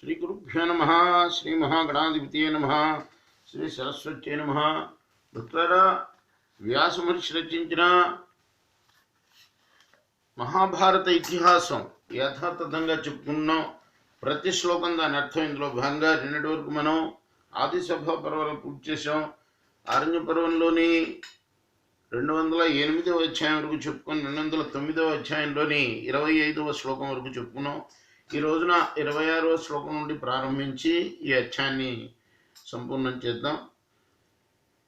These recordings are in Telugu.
श्री गुरुभ्यो नमः श्री महागणाधिपतये नमः श्री सरस्वत्यै नमः భక్తులారా వ్యాస మహర్షి రచించిన మహాభారత ఇతిహాసం యథాతథంగా చెప్పుకున్నాం. ప్రతి శ్లోకం దాని అర్థం ఇందులో భాగంగా నిన్నటి వరకు మనం ఆదిసభ పర్వాలు పూర్తి చేసాం. ఆరణ్య పర్వంలోని 208వ అధ్యాయం వరకు చెప్పుకొని 209వ అధ్యాయంలోని 25వ శ్లోకం వరకు చెప్పుకున్నాం. ఈ రోజున 26వ శ్లోకం నుండి ప్రారంభించి ఈ అధ్యాయాన్ని సంపూర్ణం చేద్దాం.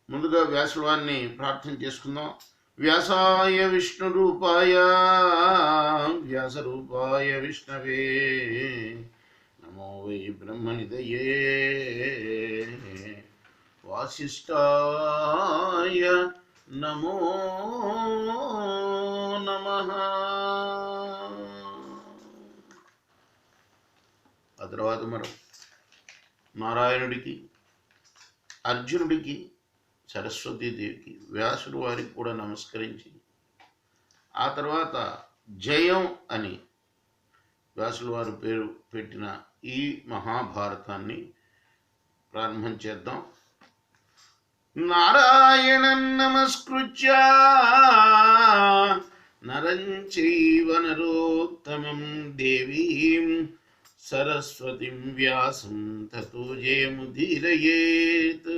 ముందుగా వ్యాసుల వారిని ప్రార్థన చేసుకుందాం. వ్యాసాయ విష్ణు రూపాయ వ్యాస రూపాయ విష్ణవే నమో వై బ్రహ్మనిధయే వాసిష్ఠాయ నమో నమః. ఆ తర్వాత మనం నారాయణుడికి, అర్జునుడికి, సరస్వతీదేవికి, వ్యాసుడు వారికి కూడా నమస్కరించి ఆ తర్వాత జయం అని వ్యాసుల వారు పేరు పెట్టిన ఈ మహాభారతాన్ని ప్రారంభం చేద్దాం. నారాయణం నమస్కృత్య నరం చైవ నరోత్తమం దేవీం సరస్వతిం వ్యాసం తతో జయముదీరయేత్.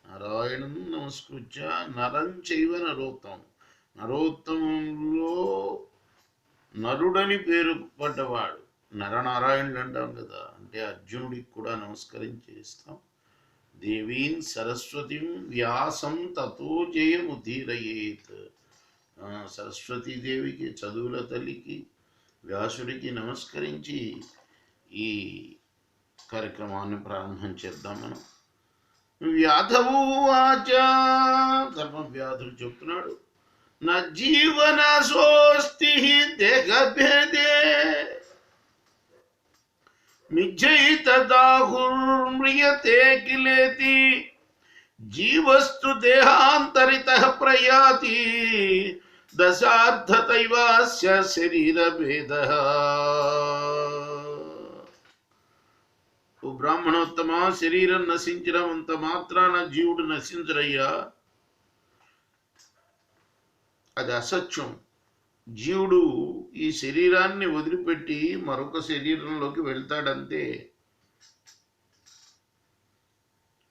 నారాయణం నమస్కృత్య నరం చైవ నరోత్తమం. నరోత్తమంలో నరుడని పేరు పడ్డవాడు నరనారాయణుడు అంటాం కదా, అంటే అర్జునుడికి కూడా నమస్కరించేస్తాం. దేవీం సరస్వతిం వ్యాసం తతో జయముదీరయేత్. సరస్వతీదేవికి, చదువుల తల్లికి, వ్యాసుడికి నమస్కరించి ఈ కార్యక్రమాన్ని ప్రారంభం చేద్దాం మనం. వ్యాధవు వాచ, ధర్మవ్యాధుడు చెప్తున్నాడు, నా జీవన సోస్తి దేహభేదే మిజ్జైతదాహుర్మ్రియతే కిలేతి జీవస్తు దేహాంతరితః ప్రయాతి దశార్థతైవాస్య శరీరభేదః. ఓ బ్రాహ్మణోత్తమ, శరీరం నశించినంత మాత్రాన జీవుడు నశించరయ్యా, అది అసత్యం. జీవుడు ఈ శరీరాన్ని వదిలిపెట్టి మరొక శరీరంలోకి వెళ్తాడంతే.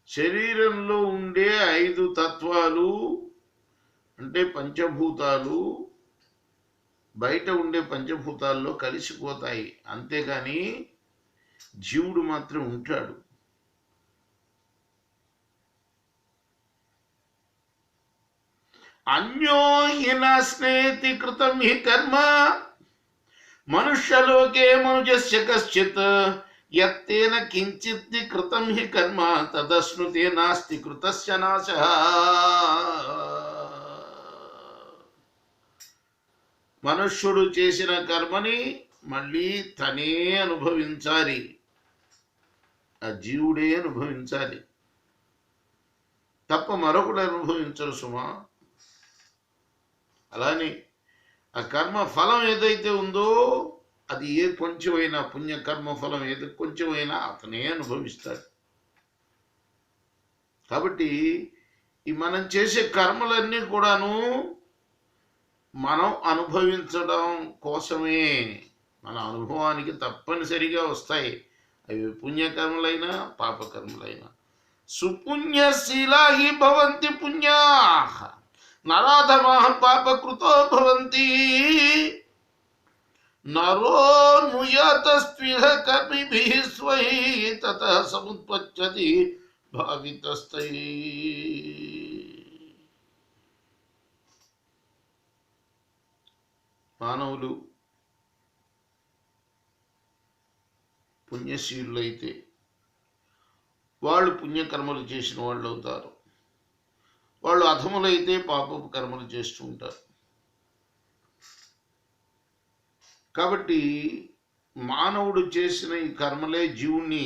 శరీరంలో ఉండే 5 తత్వాలు అంటే పంచభూతాలు బయట ఉండే పంచభూతాల్లో కలిసిపోతాయి, అంతేగాని జీవుడు మాత్రం ఉంటాడు. అన్యో హినస్నేతి కృతం హి కర్మ మనుష్యలోకే మనుజస్య కశ్చిత్ యత్తేన కించిత్ కృతం హి కర్మ తదశ్నుతే నాస్తి కృతస్య నాశః. మనుష్యుడు చేసిన కర్మని మళ్ళీ తనే అనుభవించాలి, ఆ జీవుడే అనుభవించాలి తప్ప మరొకడు అనుభవించరు సుమా. అలానే ఆ కర్మ ఫలం ఏదైతే ఉందో అది ఏ కొంచెమైనా, పుణ్యకర్మ ఫలం ఏది కొంచెమైనా అతనే అనుభవిస్తాడు. కాబట్టి ఈ మనం చేసే కర్మలన్నీ కూడాను మనం అనుభవించడం కోసమే, మన అనుభవానికి తప్పనిసరిగా వస్తాయి. అవి పుణ్యకర్మలైనా పాపకర్మలైనా. సుపుణ్యశీలా హి భవంతి పుణ్యాః నరాధమాః పాపకృతో భవంతి నరో నుయాతస్త్విహ కర్మిభిః స్వైః తతః సముత్పత్స్యతి భావితస్తైః. మానవులు పుణ్యశీలులైతే వాళ్ళు పుణ్యకర్మలు చేసిన వాళ్ళు అవుతారు, వాళ్ళు అధములైతే పాపపు కర్మలు చేస్తూ ఉంటారు. కాబట్టి మానవుడు చేసిన ఈ కర్మలే జీవుణ్ణి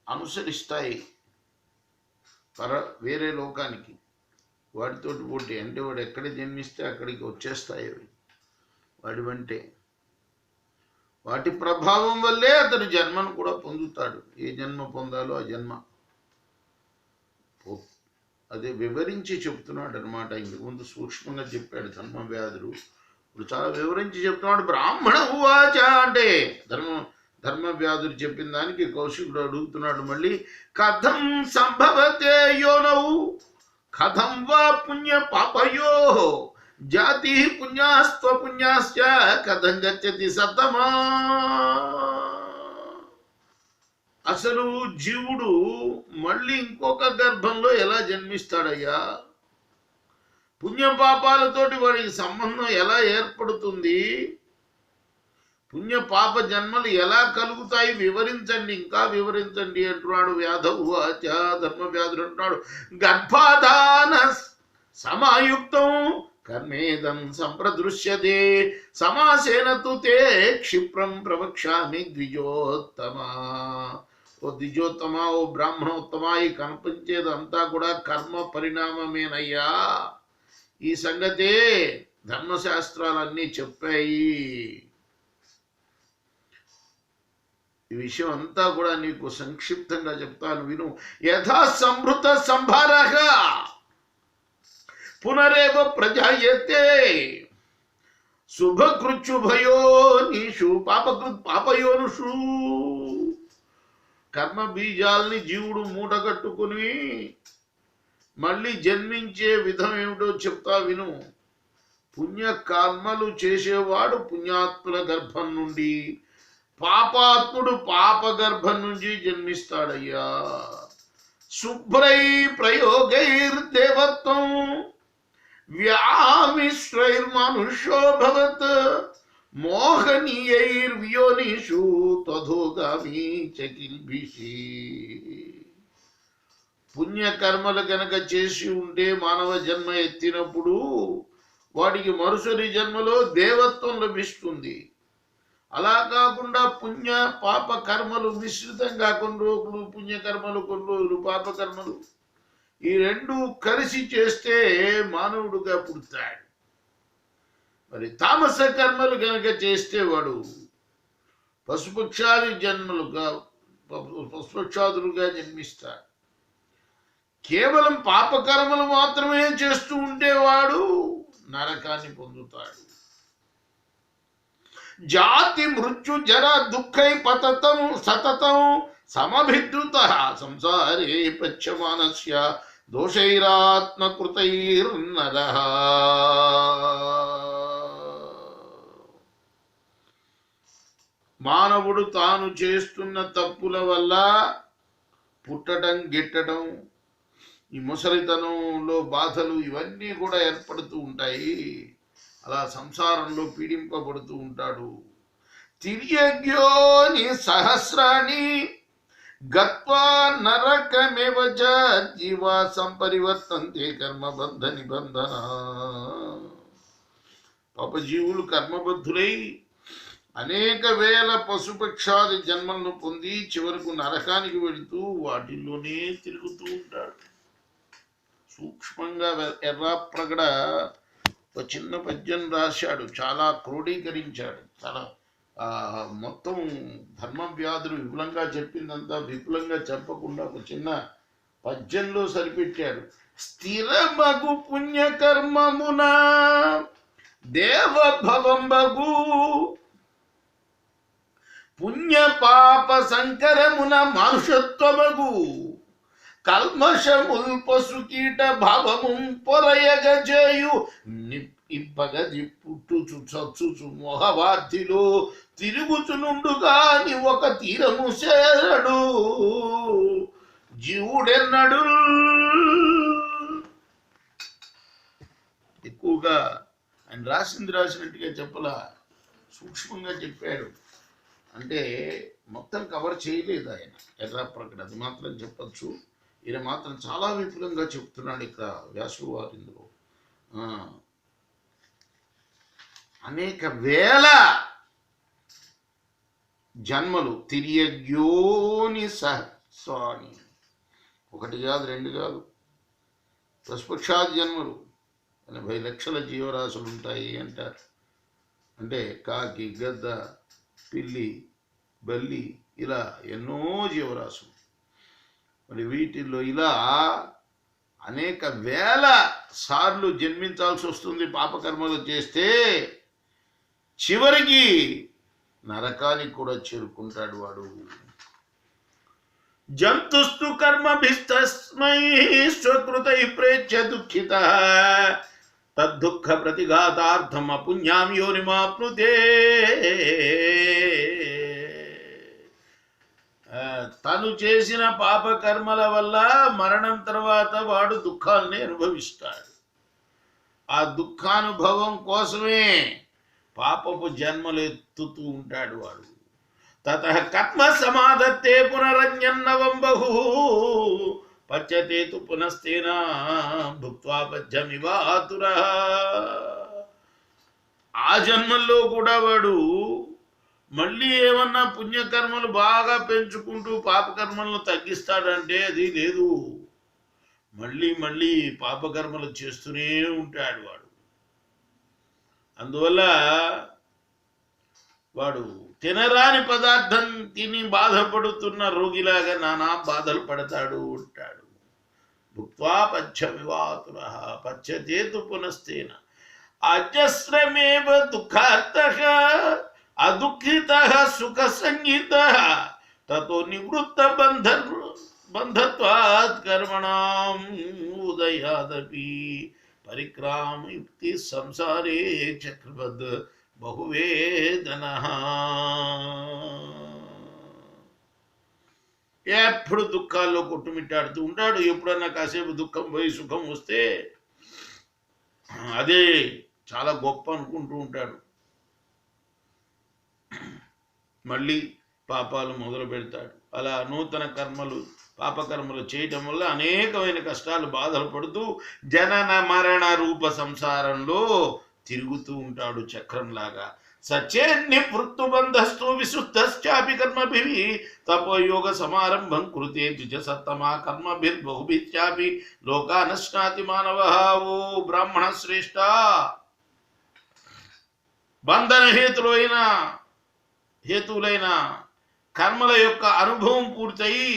అనుసరిస్తాయి వేరే లోకానికి. వాటితోటి పోటీ అంటే వాడు ఎక్కడ జన్మిస్తే అక్కడికి వచ్చేస్తాయి అవి వాడి వెంటే. వాటి ప్రభావం వల్లే అతను జన్మను కూడా పొందుతాడు. ఏ జన్మ పొందాలో ఆ జన్మ అదే వివరించి చెప్తున్నాడు అనమాట. ఇంతకు ముందు సూక్ష్మంగా చెప్పాడు ధర్మవ్యాధుడు, ఇప్పుడు చాలా వివరించి చెప్తున్నాడు. బ్రాహ్మణ ఉవాచ అంటే ధర్మవ్యాధుడు చెప్పిన దానికి కౌశికుడు అడుగుతున్నాడు మళ్ళీ, కథం సంభవతే యోనౌ కథం వా పుణ్య పాపయో జాతి పుణ్యాస్త్వ పుణ్యాశ్చ కథం గచ్చతి సతమా. అసలు జీవుడు మళ్ళీ ఇంకొక గర్భంలో ఎలా జన్మిస్తాడయ్యా? పుణ్యపాపాలతోటి వాడికి సంబంధం ఎలా ఏర్పడుతుంది? పుణ్యపాప జన్మలు ఎలా కలుగుతాయి? వివరించండి, ఇంకా వివరించండి అంటున్నాడు. వ్యాధవాచ ధర్మవ్యాధుడు అంటున్నాడు, గర్భాధాన సమాయుక్తం కర్మేదం సంప్రదృశ్యతే సమాసేన తు తే క్షిప్రం ప్రవక్ష్యామి ద్విజోత్తమా. ఓ ద్విజోత్తమా, ఓ బ్రాహ్మణోత్తమా, ఈ కనిపించేదంతా కూడా కర్మ పరిణామమేనయ్యా. ఈ సంగతే ధర్మశాస్త్రాలన్నీ చెప్పాయి. ఈ విషయం అంతా కూడా నీకు సంక్షిప్తంగా చెప్తాను, విను. యథా సంభృత సంభారః పునరేవ ప్రజాయతే శుభకృత్యుభయో నీషు పాపయోనుషు. కర్మ బీజాల్ని జీవుడు మూటగట్టుకుని మళ్ళీ జన్మించే విధం ఏమిటో చెప్తా విను. పుణ్యకర్మలు చేసేవాడు పుణ్యాత్ముల గర్భం నుండి, పాపాత్ముడు పాప గర్భం నుంచి జన్మిస్తాడయ్యా. శుభ్రై ప్రయోగైర్దేవత్వం వ్యామిశ్రైర్మనుష్యో భవత్ మోహనీయైర్వ్యోనిషు తథోగామి చకిల్భిషి. పుణ్యకర్మలు కనుక చేసి ఉంటే మానవ జన్మ ఎత్తినప్పుడు వాడికి మరుసటి జన్మలో దేవత్వం లభిస్తుంది. అలా కాకుండా పుణ్య పాప కర్మలు మిశ్రితంగా కొన్ని రోజులు పుణ్యకర్మలు, కొన్ని రోజులు పాపకర్మలు, ఈ రెండు కలిసి చేస్తే మానవుడుగా పుడతాడు. మరి తామస కర్మలు కనుక చేస్తే వాడు పశుపక్షాదులుగా జన్మిస్తాడు. కేవలం పాపకర్మలు మాత్రమే చేస్తూ ఉండేవాడు నరకాన్ని పొందుతాడు. జాతి మృత్యు జర దుఃఖై పతతం సతతం సమభిద్రుత సంసారే పశ్యమానస్య దోషైరాత్మకృతైర్నరః. మానవుడు తాను చేస్తున్న తప్పుల వల్ల పుట్టడం, గిట్టడం, ఈ ముసలితనంలో బాధలు ఇవన్నీ కూడా ఏర్పడుతూ ఉంటాయి. అలా సంసారంలో పీడింపబడుతూ ఉంటాడు. తిర్యజ్ఞోని సహస్రాణి గత్వా నరకమేవ చ జీవా సంపరివర్తంతే కర్మబంధ నిబంధన. పాపజీవులు కర్మబద్ధులై అనేక వేల పశుపక్షాది జన్మలను పొంది చివరకు నరకానికి వెళుతూ వాటిల్లోనే తిరుగుతూ ఉంటాడు. సూక్ష్మంగా ఎర్రాప్రగడ ఒక చిన్న పద్యం రాశాడు, చాలా క్రోడీకరించాడు. చాలా మొత్తం ధర్మవ్యాధులు విపులంగా చెప్పిందంతా విపులంగా చెప్పకుండా ఒక చిన్న పద్యంలో సరిపెట్టాడు. స్థిరమగు పుణ్యకర్మమున దేవభవంబగు పుణ్య పాప సంకరమున మనుషత్వమగు కల్మషముల్ పశుకీట భావము పొరయగజేయు ఇప్పగది పుట్టుచు చచ్చుచు మొహవార్తిలో తిరుగుచునుండుగాని ఒక తీరము చేరడు జీవుడెన్నడు. ఎక్కువగా ఆయన రాసినట్టుగా చెప్పలా, సూక్ష్మంగా చెప్పాడు. అంటే మొత్తం కవర్ చేయలేదు ఆయన ఎర్రాప్రగడ, అది మాత్రం చెప్పచ్చు. ఈయన మాత్రం చాలా విపులంగా చెప్తున్నాడు ఇక్కడ వ్యాసుడు వారు. ఇందులో అనేక వేల జన్మలు తిరియజ్ఞోని సహస్రాణి, ఒకటి కాదు, రెండు కాదు, పశుపక్షాది జన్మలు 80 లక్షల జీవరాశులు ఉంటాయి అంటారు. అంటే కాకి, గద్ద, పిల్లి, బల్లి, ఇలా ఎన్నో జీవరాశులు. మరి వీటిల్లో ఇలా అనేక వేల సార్లు జన్మించాల్సి వస్తుంది పాపకర్మలు చేస్తే. చివరికి నరకానికి కూడా చేరుకుంటాడు వాడు. జంతుస్తు కర్మభిస్తస్మై స్వకృతై ప్రేచ్య దుఃఖిత తద్దుఃఖ ప్రతిఘాతార్థం అపుణ్యాం యోనిమాప్నుతే. తను చేసిన పాపకర్మల వల్ల మరణం తర్వాత వాడు దుఃఖాన్ని అనుభవిస్తాడు. ఆ దుఃఖానుభవం కోసమే పాపపు జన్మలు ఎత్తుతూ ఉంటాడు వాడు. తతః కర్మ సమాధత్తే పునరన్యన్నవం బహు పచ్యతే తు పునస్తేన భుక్త్వా పద్యమివాతురః. ఆ జన్మల్లో కూడా వాడు మళ్ళీ ఏమన్నా పుణ్యకర్మలు బాగా పెంచుకుంటూ పాపకర్మలను తగ్గిస్తాడంటే అది లేదు. మళ్ళీ మళ్ళీ పాపకర్మలు చేస్తూనే ఉంటాడు వాడు. అందువల్ల వాడు తినరాని పదార్థం తిని బాధపడుతున్న రోగిలాగా నానా బాధలు పడతాడు ఉంటాడు. భుక్త్వా పచ్చమివాతురః పచ్యతే తు పునస్తేన అజస్రమేవ దుఃఖార్తః అదుఃఖితః సుఖ సంగీతః తతో నివృత్త బంధత్వాత్ కర్మణాం ఉదయాదపి పరిక్రామయుక్తి సంసారే చక్రవద్ బహువేదనః. ఎప్పుడు దుఃఖాల్లో కొట్టుమిట్టాడుతూ ఉంటాడు. ఎప్పుడన్నా కాసేపు దుఃఖం పోయి సుఖం వస్తే అదే చాలా గొప్ప అనుకుంటూ ఉంటాడు. మళ్ళీ పాపాలు మొదలు పెడతాడు. అలా నూతన కర్మలు పాపకర్మలు చేయటం వల్ల అనేకమైన కష్టాలు బాధలు పడుతూ జనన మరణ రూప సంసారంలో తిరుగుతూ ఉంటాడు చక్రంలాగా. సచేన్నివృత్తుబంధస్తు విశుద్ధశ్చాపి కర్మభిః తపోయోగ సమారంభం కృతే ద్విజసత్తమా కర్మభిర్బహుభిశ్చాపి లోకానశ్నాతి మానవః. ఓ బ్రాహ్మణ శ్రేష్ఠ, బంధన హేతువులైన కర్మల యొక్క అనుభవం పూర్తయి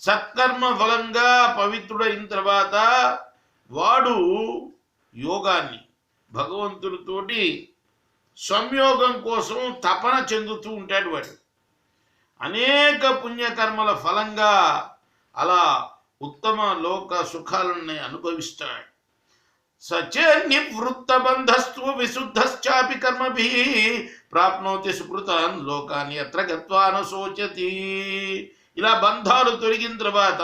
సత్కర్మ ఫలంగా పవిత్రుడైన తర్వాత వాడు యోగాన్ని భగవంతుడితోటి సంయోగం కోసం తపన చెందుతూ ఉంటాడు. వాడు అనేక పుణ్యకర్మల ఫలంగా అలా ఉత్తమ లోక సుఖాలని అనుభవిస్తాడు. సచేన్నివృత్తబంధస్తు విశుద్ధశ్చాపి కర్మభిః ప్రాప్నోతి సుకృతాన్ లోకాన్ని యత్ర గత్వా న శోచతి. ఇలా బంధాలు తొలగిన తర్వాత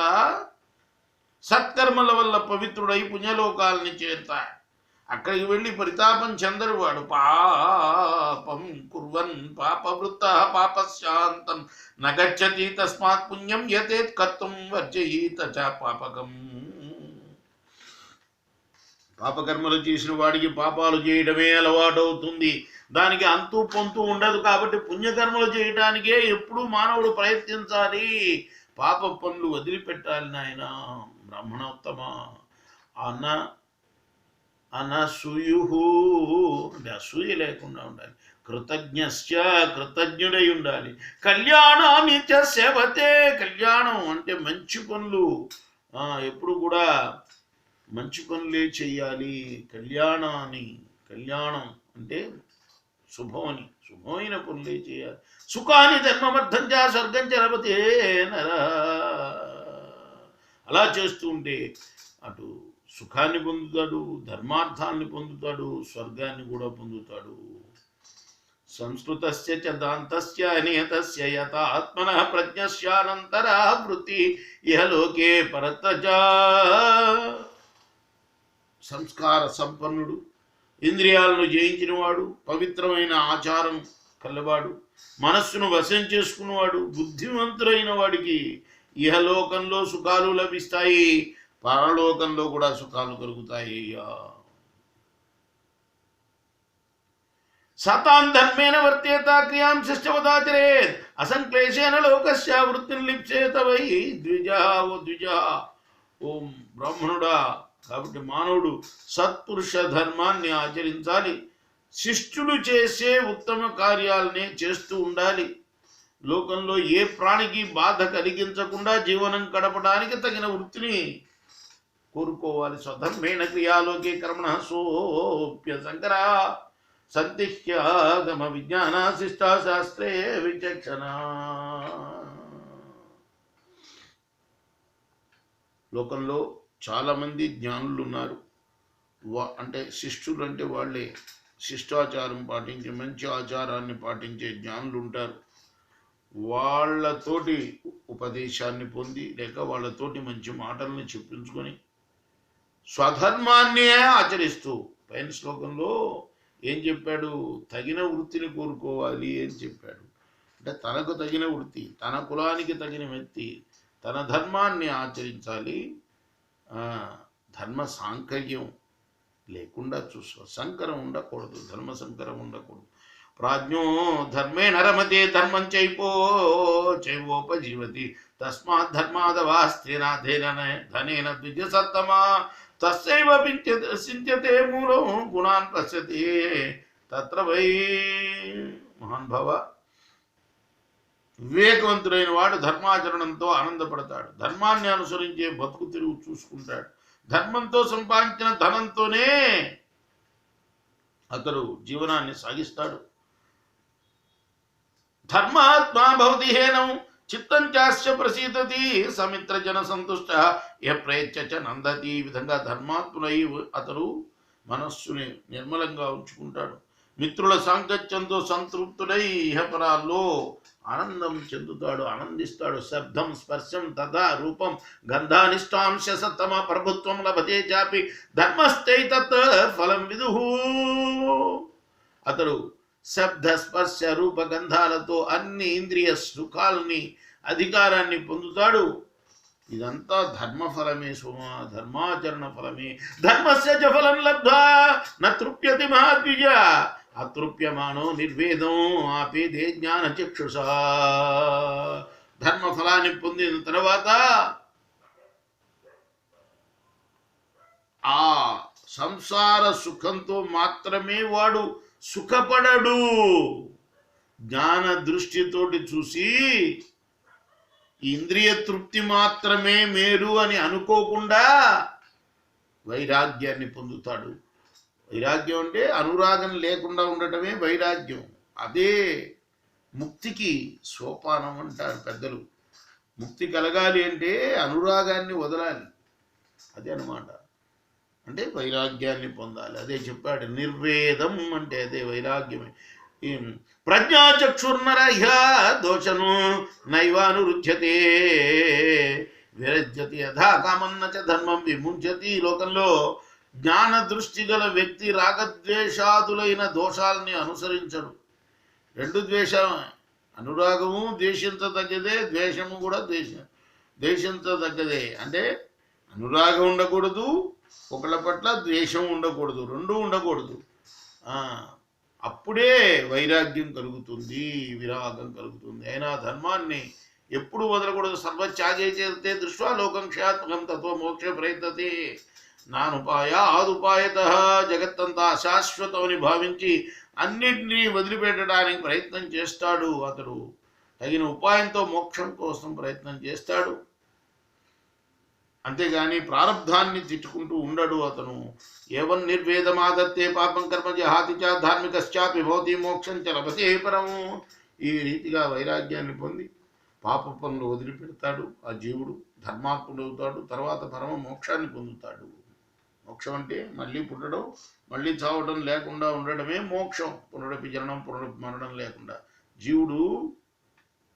సత్కర్మల వల్ల పవిత్రుడై పుణ్యలోకాలని చేరుతాడు. అక్కడికి వెళ్ళి పరితాపం చెందరు. వాడు పాపం కుర్వన్ పాపవృత్త పాపశాంతం నగచ్చతి తస్మాత్ పుణ్యం యతేత్ కర్తుం వర్జయీత చ పాపకం. పాపకర్మలు చేసిన వాడికి పాపాలు చేయడమే అలవాటవుతుంది. దానికి అంతు పొంతు ఉండదు. కాబట్టి పుణ్యకర్మలు చేయడానికే ఎప్పుడు మానవుడు ప్రయత్నించాలి. పాప పనులు వదిలిపెట్టాలి నాయన బ్రాహ్మణోత్తమ. అనసూయు అంటే అసూయ లేకుండా ఉండాలి. కృతజ్ఞశ్చ కృతజ్ఞుడై ఉండాలి. కళ్యాణాన్ని చ సేవతే. కళ్యాణం అంటే మంచి పనులు, ఎప్పుడు కూడా మంచి పనులే చెయ్యాలి. కళ్యాణం అంటే శుభమని, శుభమైన పనులే చేయాలి. సుఖాన్ని ధర్మమర్థం చ స్వర్గం చ లభతే నర. అలా చేస్తూ ఉంటే అటు సుఖాన్ని పొందుతాడు, ధర్మార్థాన్ని పొందుతాడు, స్వర్గాన్ని కూడా పొందుతాడు. సంస్కృతస్య చ దాంతస్య నియతస్య యథాత్మనః ప్రజ్ఞస్యానంతరా వృత్తి ఇహలోకే పరత్ర. సంస్కార సంపన్నుడు, ఇంద్రియాలను జయించినవాడు, పవిత్రమైన ఆచారం కలవాడు, మనస్సును వశం చేసుకున్నవాడు, బుద్ధిమంతుడైన వాడికి ఇహలోకంలో సుఖాలు లభిస్తాయి, పరలోకంలో కూడా సుఖాలు కలుగుతాయి. సతాన్ ధర్మేణ వర్తేత క్రియాం శిష్టవదాచరేత్ అసంక్లేశేన లోకస్య వృత్తిని లిప్సేత వై ద్విజ. ఓ ద్విజ, ఓం బ్రాహ్మణుడా, కాబట్టి మానవుడు సత్పురుష ధర్మాన్ని ఆచరించాలి. శిష్టులు చేసే ఉత్తమ కార్యాలనే చేస్తూ ఉండాలి. లోకంలో ఏ ప్రాణికి బాధ కలిగించకుండా జీవనం గడపడానికి తగిన వృత్తిని కోరుకోవాలి. స్వధర్మేణ క్రియాలోకే కర్మణ సోప్య శంకర సంతిహ్యాగమ విజ్ఞాన శిష్టాశాస్త్రే విచక్షణ. లోకంలో చాలామంది జ్ఞానులు ఉన్నారు. అంటే శిష్టులు అంటే వాళ్ళే శిష్టాచారం పాటించి మంచి ఆచారాన్ని పాటించే జ్ఞానులు ఉంటారు. వాళ్ళతోటి ఉపదేశాన్ని పొంది లేక వాళ్ళతోటి మంచి మాటల్ని చెప్పించుకొని స్వధర్మాన్నే ఆచరిస్తూ, పైన శ్లోకంలో ఏం చెప్పాడు? తగిన వృత్తిని కోరుకోవాలి అని చెప్పాడు. అంటే తనకు తగిన వృత్తి, తన కులానికి తగిన వ్యక్తి తన ధర్మాన్ని ఆచరించాలి. ధర్మ సాంకర్యం లేకుండా చూసుకో, సంకరం ఉండకూడదు, ధర్మ సంకరం ఉండకూడదు. ప్రాజ్ఞో ధర్మేణ రమతే ధర్మం చైవోపజీవతి తస్మాత్ ధర్మాదవాస్తినాథేన ధనేన ద్విజ సత్తమా తస్యైవ సించతే మూలం గుణాన్ పశ్యతి తత్ర వై మహాన్ భవ. వివేకవంతుడైన వాడు ధర్మాచరణంతో ఆనందపడతాడు, ధర్మాన్ని అనుసరించే బతుకు తిరుగు చూసుకుంటాడు. ధర్మంతో సంపాదించిన ధనంతోనే అతడు జీవనాన్ని సాగిస్తాడు. ధర్మాత్మా భవతి హేనం చిత్తం చాస్య ప్రసీదతి సమిత్ర జన సంతుష్ట ఏ ప్రయత్న నందతి. ఈ విధంగా ధర్మాత్ములై అతడు మనస్సుని నిర్మలంగా ఉంచుకుంటాడు. మిత్రుల సాంగత్యంతో సంతృప్తుడై ఇహపరాల్లో ఆనందం చెందుతాడు, ఆనందిస్తాడు. శబ్దం స్పర్శం తథా రూపం గంధానిష్టాంశ సత్తమ ప్రభుత్వం లభతే చాపి ధర్మస్థైతత్ ఫలం విదుహు. అతడు శబ్ద స్పర్శ రూప గంధాలతో అన్ని ఇంద్రియ సుఖాలని అధికారాన్ని పొందుతాడు. ఇదంతా ధర్మఫలమే సుమా, ధర్మాచరణ ఫలమే. ధర్మస్య చ ఫలం లబ్ధ్వా న తృప్యతి మహాద్విజ అతృప్యమానో నిర్వేదం ఆపేదే జ్ఞాన చక్షుషా. ధర్మఫలాన్ని పొందిన తర్వాత ఆ సంసార సుఖంతో మాత్రమే వాడు సుఖపడడు. జ్ఞాన దృష్టితోటి చూసి ఇంద్రియ తృప్తి మాత్రమే మేలు అని అనుకోకుండా వైరాగ్యాన్ని పొందుతాడు. వైరాగ్యం అంటే అనురాగం లేకుండా ఉండటమే వైరాగ్యం. అదే ముక్తికి సోపానం అంటారు పెద్దలు. ముక్తి కలగాలి అంటే అనురాగాన్ని వదలాలి, అదే అన్నమాట. అంటే వైరాగ్యాన్ని పొందాలి. అదే చెప్పాడు, నిర్వేదం అంటే అదే వైరాగ్యమే. ప్రజ్ఞాచక్షుర్నరహ్య దోషను నైవానురుధ్యతే విరజ్యతి యథా కామన్న చ ధర్మం విముంచతి. లోకంలో జ్ఞాన దృష్టి గల వ్యక్తి రాగద్వేషాదులైన దోషాలని అనుసరించడు. రెండు ద్వేషమే, అనురాగము ద్వేషించదగ్గదే, ద్వేషము కూడా ద్వేషించదగ్గదే. అంటే అనురాగం ఉండకూడదు, ఒకళ్ళ పట్ల ద్వేషం ఉండకూడదు, రెండు ఉండకూడదు. అప్పుడే వైరాగ్యం కలుగుతుంది, విరాగం కలుగుతుంది. అయినా ధర్మాన్ని ఎప్పుడు వదలకూడదు. సర్వత్యాగే చేస్తే దృష్ట్యా లోకం క్షయాత్మకం తత్వ మోక్ష ప్రయత్నతే నానుపాయ ఆదుపాయత. జగత్తంతా అశాశ్వతమని భావించి అన్నింటినీ వదిలిపెట్టడానికి ప్రయత్నం చేస్తాడు అతడు. తగిన ఉపాయంతో మోక్షం కోసం ప్రయత్నం చేస్తాడు, అంతేగాని ప్రారంధాన్ని తిట్టుకుంటూ ఉండడు అతను. ఏవం నిర్వేదమాదత్తే పాపం కర్మ జహాతి చ ధార్మికశ్చాపి భవతి మోక్షం చ లభతే పరము. ఈ రీతిగా వైరాగ్యాన్ని పొంది పాప పనులు వదిలిపెడతాడు ఆ జీవుడు, ధర్మాత్ముడు అవుతాడు. తర్వాత పరమ మోక్షాన్ని పొందుతాడు. మోక్షం అంటే మళ్ళీ పుట్టడం, మళ్ళీ చావడం లేకుండా ఉండడమే మోక్షం. పునరపి జననం పునరపి మరణం లేకుండా జీవుడు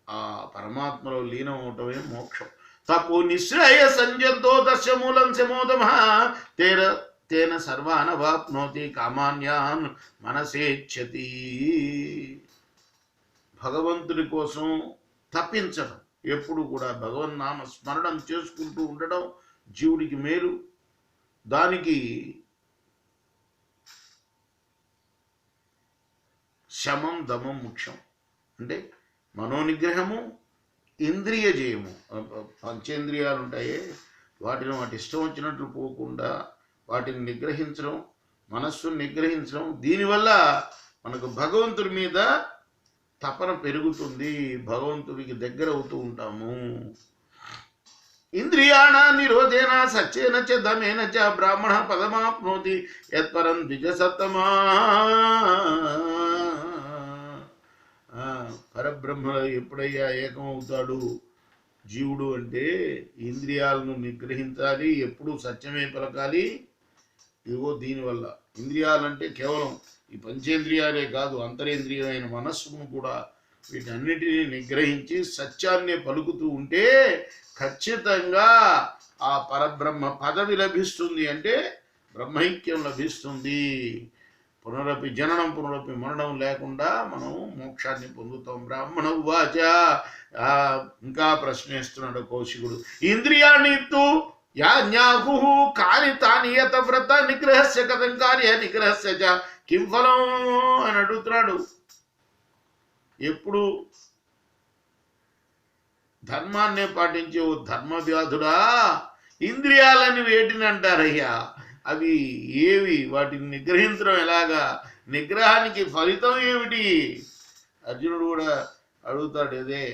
ఆ పరమాత్మలో లీనం అవటమే మోక్షం. తపో నిశ్రయ సంజంతో దశ మూలం సమోదమ తేన సర్వానవాప్నోతి కామాన్యాన్ మనసేచ్ఛతి. భగవంతుడి కోసం తప్పించడం, ఎప్పుడు కూడా భగవన్నామ స్మరణం చేసుకుంటూ ఉండడం జీవుడికి మేలు. దానికి శమం దమం ముఖ్యం. అంటే మనోనిగ్రహము, ఇంద్రియ జయము. పంచేంద్రియాలు ఉంటాయే, వాటిని వాటి ఇష్టం వచ్చినట్లు పోకుండా వాటిని నిగ్రహించడం, మనస్సును నిగ్రహించడం, దీనివల్ల మనకు భగవంతుడి మీద తపన పెరుగుతుంది, భగవంతుడికి దగ్గర అవుతూ ఉంటాము. ఇంద్రియాణ నిరోధేన సచ్చేన చ దమేన చ బ్రాహ్మణ పదమాప్నోతి యత్పరం ద్విజసత్తమా. పరబ్రహ్మలో ఎప్పుడయ్యా ఏకమవుతాడు జీవుడు అంటే ఇంద్రియాలను నిగ్రహించాలి, ఎప్పుడు సత్యమే పలకాలి. ఇదిగో దీనివల్ల ఇంద్రియాలంటే కేవలం ఈ పంచేంద్రియాలే కాదు, అంతరేంద్రియమైన మనస్సును కూడా వీటన్నిటినీ నిగ్రహించి సత్యాన్ని పలుకుతూ ఉంటే ఖచ్చితంగా ఆ పరబ్రహ్మ పదవి లభిస్తుంది, అంటే బ్రహ్మైక్యం లభిస్తుంది. పునరపి జననం పునరపి మరణం లేకుండా మనం మోక్షాన్ని పొందుతాం. బ్రాహ్మణ ఉవాచ, ఇంకా ప్రశ్నిస్తున్నాడు కౌశికుడు. ఇంద్రియాణి తు యాజ్ఞాహు కాని తాని యత వ్రత నిగ్రహస్య కథం కార్య నిగ్రహస్య చ కిం ఫలం అని అడుగుతున్నాడు. ఎప్పుడు ధర్మాన్నే పాటించే ఓ ధర్మ వ్యాధుడా, ఇంద్రియాలని వేటిని అంటారయ్యా, అవి ఏవి, వాటిని నిగ్రహించడం ఎలాగా, నిగ్రహానికి ఫలితం ఏమిటి? అర్జునుడు కూడా అడుగుతాడు ఇదే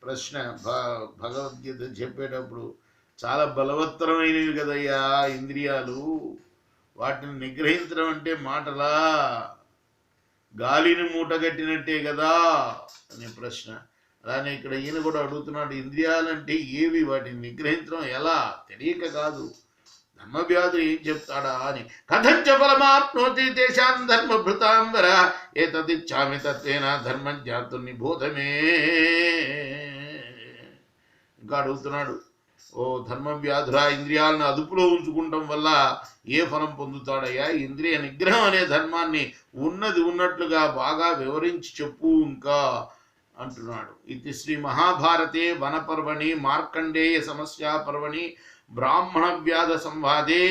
ప్రశ్న. భగవద్గీత చెప్పేటప్పుడు చాలా బలవత్తరమైనవి కదయ్యా ఇంద్రియాలు, వాటిని నిగ్రహించడం అంటే మాటలా, గాలిని మూటగట్టినట్టే కదా అనే ప్రశ్న. అలానే ఇక్కడ ఈయన కూడా అడుగుతున్నాడు, ఇంద్రియాలంటే ఏవి, వాటిని నిగ్రహించడం ఎలా, తెలియక కాదు. ధర్మవ్యాధులు ఏం చెప్తాడా అని. కథంచ ఫలమాప్నోతి తేషాం ధర్మభృతాంబర ఏతదిచ్ఛామి తత్వేన ధర్మం జ్ఞాతుం నిబోధమే. ఇంకా అడుగుతున్నాడు, ఓ ధర్మవ్యాధురా, ఇంద్రియాలను అదుపులో ఉంచుకుంటాం వల్ల ఏ ఫలం పొందుతాడయ్యా? ఇంద్రియ నిగ్రహం అనే ధర్మాన్ని ఉన్నది ఉన్నట్లుగా బాగా వివరించి చెప్పు ఇంకా అంటున్నాడు. ఇది శ్రీ మహాభారతే వనపర్వణి మార్కండేయ సమస్యా పర్వణి బ్రాహ్మణ వ్యాధ సంవాదే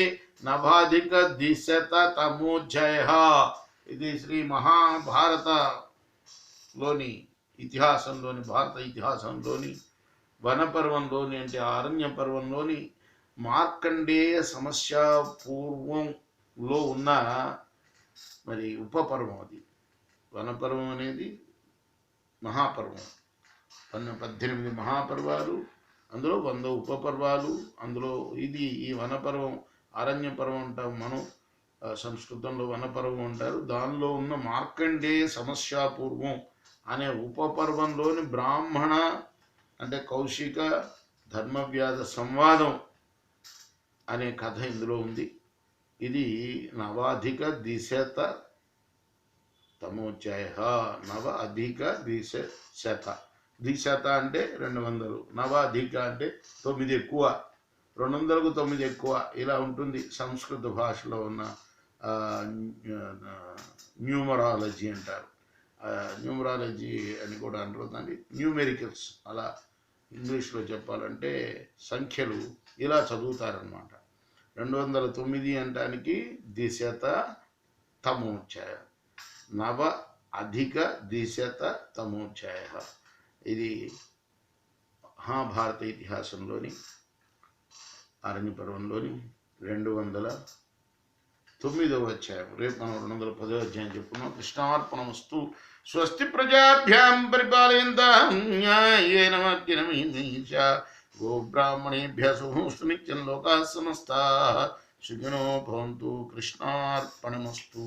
నవాధిక ద్విశతమోధ్యాయ. ఇది శ్రీ మహాభారతలోని ఇతిహాసంలోని, భారత ఇతిహాసంలోని వనపర్వంలోని అంటే అరణ్య పర్వంలోని మార్కండేయ సమస్య పూర్వంలో ఉన్న మరి ఉపపర్వం. అది వనపర్వం అనేది మహాపర్వం. 18 మహాపర్వాలు, అందులో 100 ఉపపర్వాలు. అందులో ఇది ఈ వనపర్వం, అరణ్య పర్వం అంటాం మనం, సంస్కృతంలో వనపర్వం అంటారు. దానిలో ఉన్న మార్కండేయ సమస్యాపూర్వం అనే ఉపపర్వంలోని బ్రాహ్మణ అంటే కౌశిక ధర్మవ్యాధ సంవాదం అనే కథ ఇందులో ఉంది. ఇది నవాధిక ద్విశతమోధ్యాయ. నవ అధిక ద్విశత, ద్విశత అంటే 200, నవాధిక అంటే 9 ఎక్కువ, 200కు 9 ఎక్కువ, ఇలా ఉంటుంది సంస్కృత భాషలో ఉన్న న్యూమరాలజీ అంటారు. న్యూమరాలజీ అని కూడా అంటారు దాన్ని, న్యూమెరికల్స్. అలా ఇంగ్లీష్లో చెప్పాలంటే సంఖ్యలు ఇలా చదువుతారనమాట. 209 అంటానికి ద్విశతమోధ్యాయ, నవ అధిక ద్విశతమోధ్యాయ. ఇది మహాభారత ఇతిహాసంలోని అరణ్య పర్వంలోని 209వ అధ్యాయం. రేపు మనం 210వ అధ్యాయం చెప్పుకున్నాం. కృష్ణార్పణమస్తు. స్వస్తి ప్రజాభ్యాం పరిపాలయంతాం న్యాయేన మార్గేణ మహీషా. గోబ్రాహ్మణేభ్యः శుభమస్తు నిత్యం. లోకాः సమస్తాः సుఖినో భవంతు. కృష్ణార్పణమస్తు.